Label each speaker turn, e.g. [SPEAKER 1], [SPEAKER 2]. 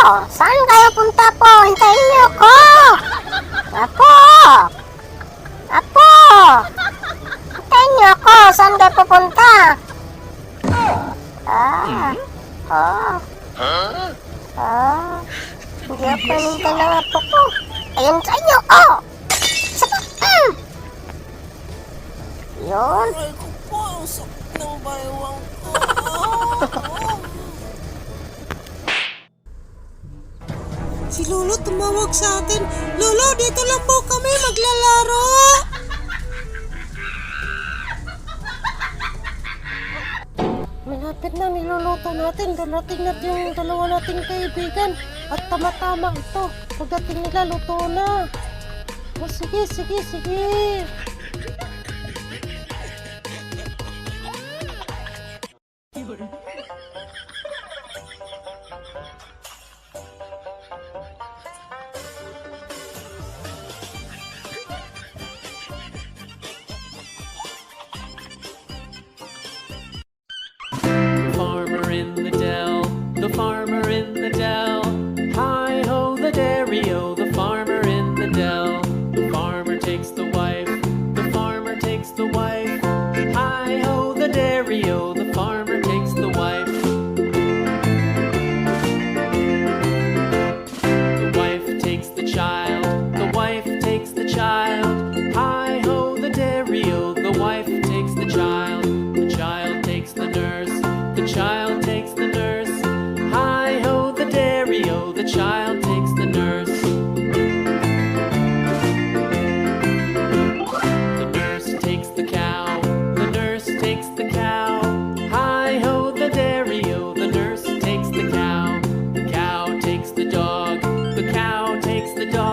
[SPEAKER 1] Saan kayo punta po? Hintayin niyo ako! Apo! Apo! Hintayin niyo ako! Saan kayo pupunta? Hindi ako hinintay ng apo ko. Ayun sa inyo, Sige, Yun.
[SPEAKER 2] Aray ko po, ang sakit ng baywang ko. Si Lolo tumawag sa atin. Lolo, dito lang po kami maglalaro. Malapit na, niluluto natin. Darating na yung dalawa nating kaibigan. At tama-tama ito. Pagdating nila, luto na. Sige.
[SPEAKER 3] Farmer in the dell, the farmer in the dell. Hi ho the dairy-o, the farmer in the dell. The farmer takes the wife, the farmer takes the wife. Hi ho the dairy-o, the farmer takes the wife. The wife takes the child, the wife takes the child. Hi ho the dairy-o, the wife takes the child. The child takes the nurse, the child takes the nurse. Hi ho the dairy-o, the child takes the nurse. The nurse takes the cow, the nurse takes the cow. Hi ho the dairy-o, the nurse takes the cow. The cow takes the dog, the cow takes the dog.